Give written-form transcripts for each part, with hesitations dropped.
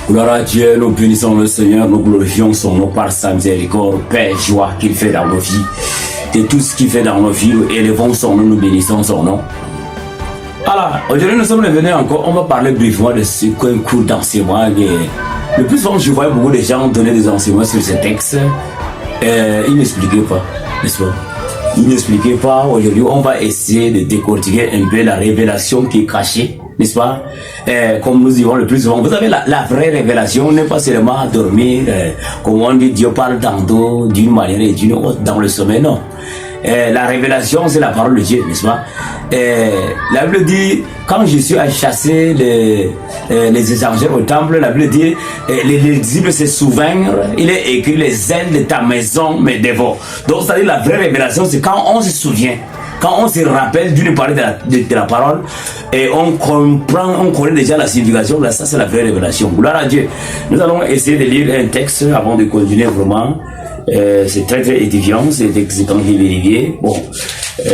Gloire à Dieu, nous bénissons le Seigneur, nous glorifions son nom par sa miséricorde, paix, joie qu'il fait dans nos vies. De tout ce qu'il fait dans nos vies, nous élevons son nom, nous bénissons son nom. Alors, aujourd'hui nous sommes revenus encore, on va parler brièvement de ce qu'un cours d'enseignement. Le plus souvent, je vois beaucoup de gens donner des enseignements sur ces textes. Ils n'expliquaient pas, n'est-ce pas? Ils n'expliquaient pas. Aujourd'hui, on va essayer de décortiquer un peu la révélation qui est cachée, n'est-ce pas? Comme nous disons le plus souvent, vous savez, la vraie révélation n'est pas seulement à dormir, comme on dit, Dieu parle tantôt d'une manière et d'une autre dans le sommeil, non. La révélation, c'est la parole de Dieu, n'est-ce pas? La Bible dit, quand Jésus a chassé les étrangers au temple, la Bible dit, les disciples se souviennent, il est écrit, les ailes de ta maison me dévorent. Donc, c'est-à-dire, la vraie révélation, c'est quand on se souvient, quand on se rappelle d'une partie de la parole, et on comprend, on connaît déjà la signification, là, ça c'est la vraie révélation. Gloire à Dieu. Nous allons essayer de lire un texte avant de continuer vraiment. C'est très très édifiant, c'est excitant et vérifié. Bon,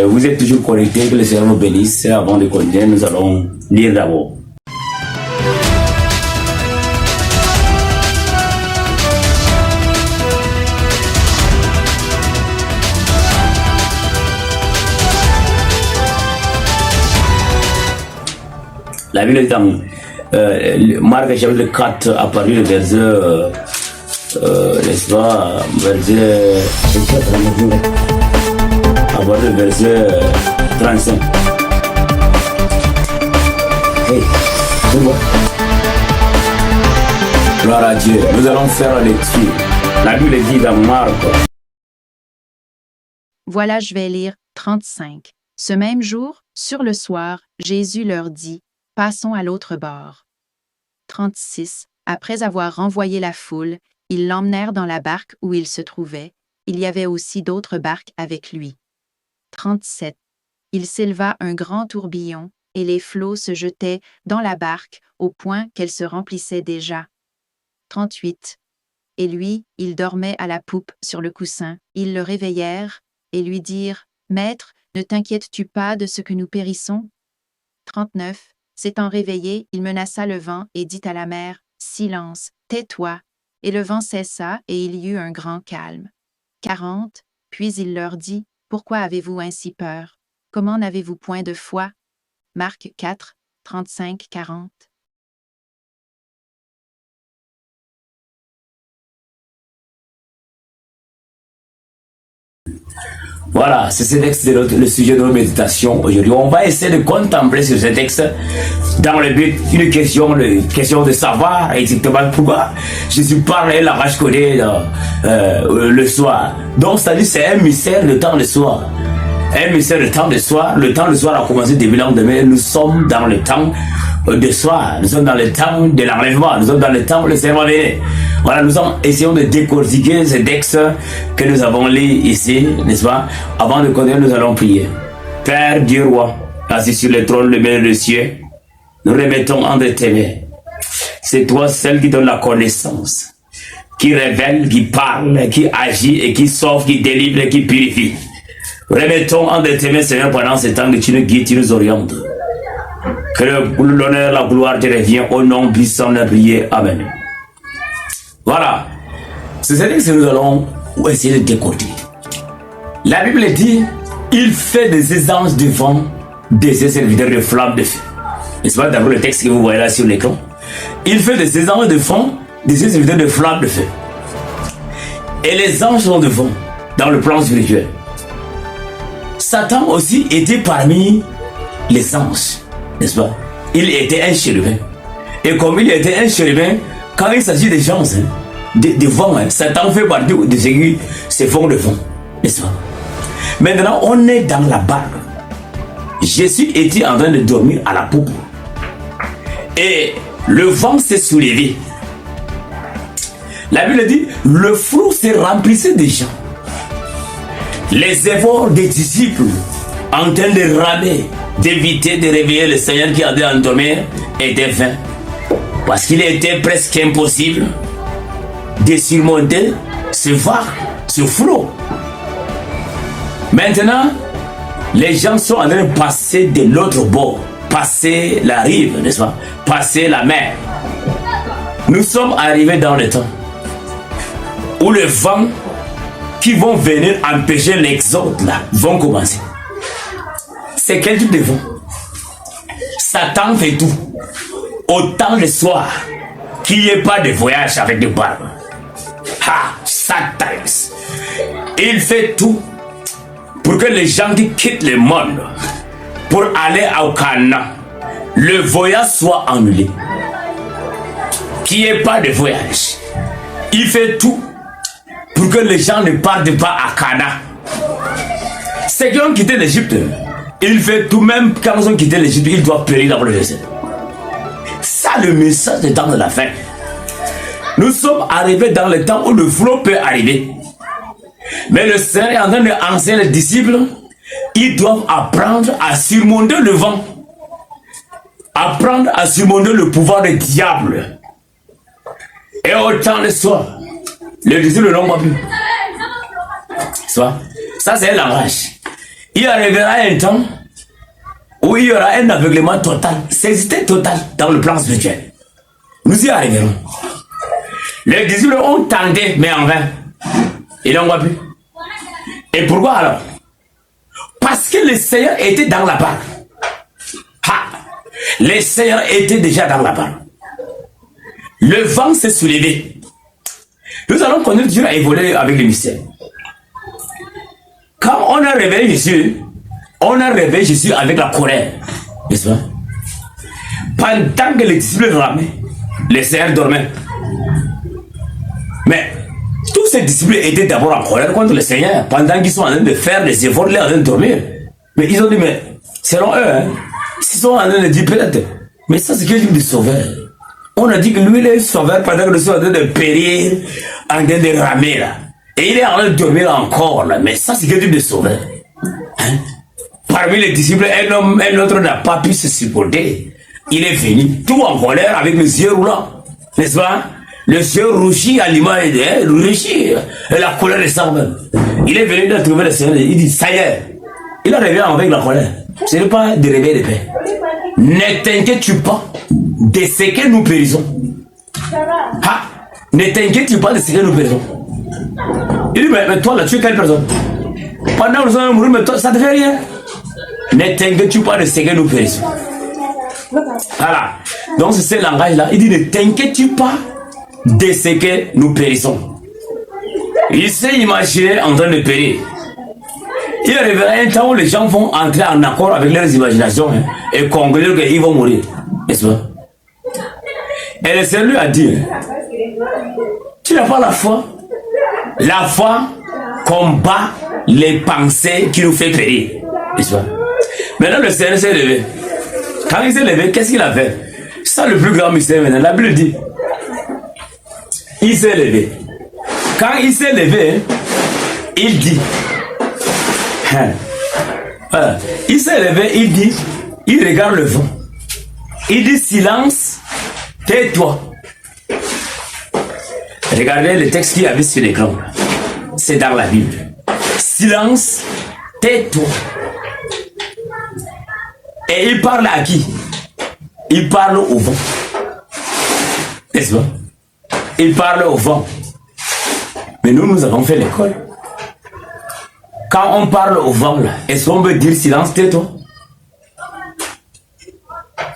vous êtes toujours connectés, que le Seigneur vous bénisse. Avant de continuer, nous allons lire d'abord. La Bible est dans Marc chapitre 4 à partir du verset n'est-ce pas, verset à partir du verset 35. Hey, c'est bon. Gloire à Dieu. Nous allons faire la lecture. La Bible dit dans Marc. Voilà, je vais lire 35. Ce même jour, sur le soir, Jésus leur dit: passons à l'autre bord. 36. Après avoir renvoyé la foule, ils l'emmenèrent dans la barque où il se trouvait. Il y avait aussi d'autres barques avec lui. 37. Il s'éleva un grand tourbillon, et les flots se jetaient dans la barque au point qu'elle se remplissait déjà. 38. Et lui, il dormait à la poupe sur le coussin. Ils le réveillèrent et lui dirent: Maître, ne t'inquiètes-tu pas de ce que nous périssons? 39. S'étant réveillé, il menaça le vent et dit à la mer: Silence, tais-toi. Et le vent cessa et il y eut un grand calme. 40. Puis il leur dit: Pourquoi avez-vous ainsi peur? Comment n'avez-vous point de foi? Marc 4, 35-40. Voilà, c'est ce texte le sujet de notre méditation. Aujourd'hui, on va essayer de contempler sur ce texte dans le but d'une question de savoir exactement pourquoi Jésus parle et la vache connaît le soir. Donc, c'est-à-dire c'est un mystère de temps de soir. Un mystère de temps de soir. Le temps de soir a commencé début l'an demain. Nous sommes dans le temps de soir. Nous sommes dans le temps de l'enlèvement. Nous sommes dans le temps où le Seigneur va venir. Voilà, nous essayons de décortiquer ces textes que nous avons lus ici, n'est-ce pas? Avant de continuer, nous allons prier. Père Dieu roi, assis sur le trône, le maître des cieux, nous remettons entre tes mains. C'est toi celle qui donne la connaissance, qui révèle, qui parle, qui agit et qui sauve, qui délivre et qui purifie. Remettons entre tes mains, Seigneur, pendant ce temps que tu nous guides, tu nous orientes. Que l'honneur, la gloire te revient au nom puissant de prier. Amen. Voilà. C'est ce que nous allons essayer de décoder. La Bible dit: il fait des anges devant des serviteurs de flammes de feu. N'est-ce pas d'abord le texte que vous voyez là sur l'écran? Il fait des anges devant des serviteurs de flammes de feu. Et les anges sont devant dans le plan spirituel. Satan aussi était parmi les anges, n'est-ce pas? Il était un chérubin. Et comme il était un chérubin, quand il s'agit des gens, de vent, Satan fait partie de ceux qui se font de vent, n'est-ce pas? Maintenant, on est dans la barque. Jésus était en train de dormir à la poupe. Et le vent s'est soulevé. La Bible dit, le flot s'est remplissé de gens. Les efforts des disciples en train de ramer, d'éviter de réveiller le Seigneur qui avait endormi étaient vains. Parce qu'il était presque impossible de surmonter ce vague, ce flot. Maintenant, les gens sont en train de passer de l'autre bord, passer la rive, n'est-ce pas? Passer la mer. Nous sommes arrivés dans le temps où les vents qui vont venir empêcher l'exode là vont commencer. C'est quel type de vent? Satan fait tout. Autant le soir qu'il n'y ait pas de voyage avec des barbes. Ah, Satan. Il fait tout pour que les gens qui quittent le monde pour aller au Canaan, le voyage soit annulé. Qu'il n'y ait pas de voyage. Il fait tout pour que les gens ne partent pas à Canaan. Ceux qui ont quitté l'Égypte, il fait tout, même quand ils ont quitté l'Égypte, ils doivent périr dans le désert. Ça, le message des temps de la fin. Nous sommes arrivés dans le temps où le flot peut arriver. Mais le Seigneur est en train d'enseigner les disciples. Ils doivent apprendre à surmonter le vent. Apprendre à surmonter le pouvoir du diable. Et autant le soir, les disciples n'ont pas pu. Ça, c'est un langage. Il arrivera un temps où il y aura un aveuglement total, cécité totale dans le plan spirituel. Nous y arriverons. Les disciples ont tenté, mais en vain. Ils n'ont pas pu. Et pourquoi alors? Parce que le Seigneur était dans la barque. Le Seigneur était déjà dans la barque. Le vent s'est soulevé. Nous allons continuer à évoluer avec le mystère. Quand on a réveillé Jésus, on a réveillé Jésus avec la colère. N'est-ce pas? Pendant que les disciples dormaient, le Seigneur dormait. Mais tous ces disciples étaient d'abord en colère contre le Seigneur pendant qu'ils sont en train de faire des efforts, ils sont en train de dormir. Mais ils ont dit, mais selon eux, ils sont en train de dire peut-être, mais ça c'est quelque chose de sauveur. On a dit que lui il est sauveur pendant que nous sommes en train de périr, en train de ramer là. Et il est en train de dormir encore là. Mais ça c'est quelque chose de sauveur. Hein? Parmi les disciples, un autre n'a pas pu se supporter. Il est venu tout en colère avec les yeux roulants. N'est-ce pas? Les yeux rougis à l'image de rougis. Et la colère descend même. Il est venu de trouver le Seigneur. Il dit, ça y est. Il a réveillé avec la colère. Ce n'est pas de réveiller de paix. Ne t'inquiète pas de ce que nous périssons. Ne t'inquiète pas de ce que nous périssons. Il dit, mais toi là, tu es quelle personne? Pendant que nous allons mourir, mais toi, ça ne te fait rien. Ne t'inquiète pas de ce que nous périssons. Voilà. Donc, c'est ce langage-là. Il dit, ne t'inquiète pas de ce que nous périssons. Il s'est imaginé en train de périr. Il arrivera un temps où les gens vont entrer en accord avec leurs imaginations et conclure qu'ils vont mourir. N'est-ce pas? Et le Seigneur lui a dit, tu n'as pas la foi. La foi combat les pensées qui nous font périr. N'est-ce pas? Maintenant, le Seigneur s'est levé. Quand il s'est levé, qu'est-ce qu'il a fait? C'est ça le plus grand mystère maintenant. La Bible dit, il s'est levé. Quand il s'est levé, il dit, voilà. Il s'est levé, il dit, il regarde le vent. Il dit, silence, tais-toi. Regardez le texte qu'il y avait sur l'écran. C'est dans la Bible. Silence, tais-toi. Et il parle à qui? Il parle au vent. N'est-ce pas? Il parle au vent. Mais nous avons fait l'école. Quand on parle au vent, là, est-ce qu'on peut dire silence, tais-toi?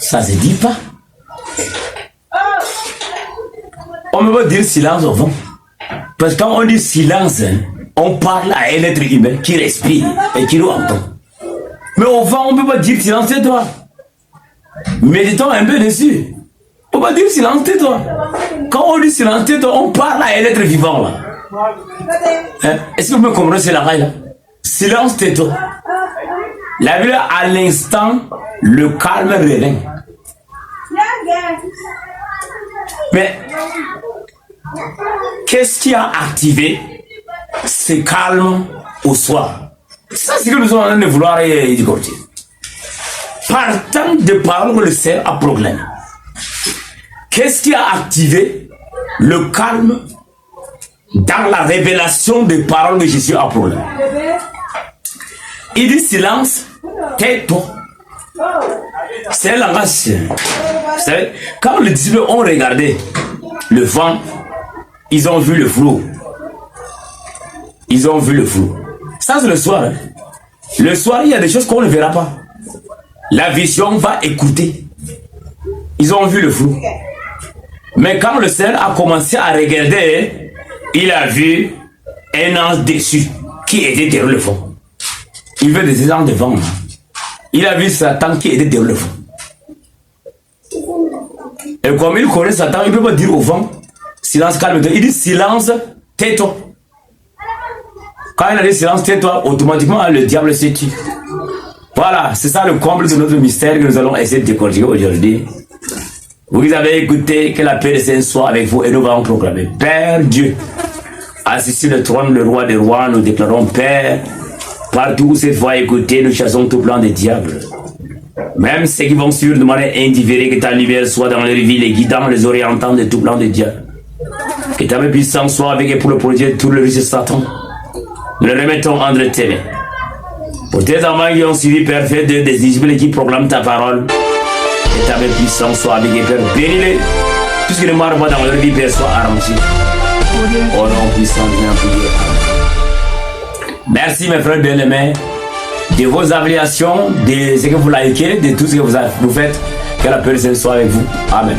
Ça se dit pas. On ne peut pas dire silence au vent. Parce que quand on dit silence, on parle à un être humain qui respire et qui nous entend. Mais au vent, on ne peut pas dire silence, tais-toi. Méditons un peu dessus. On ne peut pas dire silence, tais-toi. Quand on dit silence, tais-toi, on parle à un être vivant, là. Hein? Est-ce que vous me comprenez ce langage là? Silence, tais-toi. La Bible, à l'instant, le calme revient. Mais qu'est-ce qui a activé ce calme au soir? Ça, c'est ce que nous sommes en train de vouloir décortiquer. Partant de paroles que le Seigneur a proclamées. Qu'est-ce qui a activé le calme dans la révélation des paroles que Jésus a proclamées? Il dit silence, tais-toi. C'est un langage. Vous savez, quand les disciples ont regardé le vent, ils ont vu le flou. Ils ont vu le flou. Ça, c'est le soir. Hein. Le soir, il y a des choses qu'on ne verra pas. La vision va écouter. Ils ont vu le flou. Mais quand le Seigneur a commencé à regarder, il a vu un ange dessus qui était derrière le vent. Il veut des anges devant. Il a vu Satan qui était derrière le vent. Et comme il connaît Satan, il ne peut pas dire au vent, silence, calme-toi. Il dit silence, tais-toi. Quand il a dit silence, tais-toi, automatiquement le diable s'est tué. Voilà, c'est ça le comble de notre mystère que nous allons essayer de décortiquer aujourd'hui. Vous avez écouté, que la paix de Saint soit avec vous et nous allons proclamer. Père Dieu, assis sur le trône, le roi des rois, nous déclarons Père. Partout où cette voix est écoutée, nous chassons tout plan des diables. Même ceux qui vont suivre de manière indifférée, que ta lumière soit dans leur vie, les guidant, les orientant de tout plan des diables. Que ta puissance soit avec eux pour le projet de tout le risque de Satan. Nous le remettons entre tes mains. Pour tes enfants qui ont suivi, Père, fais de disciples qui proclament ta parole. Que ta puissance soit avec eux, Père. Bénis-les. Tout ce qui ne marche pas dans leur vie, Père, soit arrangé. Au nom puissant de l'Empire. Merci, mes frères bien-aimés, de vos affiliations, de ce que vous likez, de tout ce que vous faites. Que la paix de Dieu soit avec vous. Amen.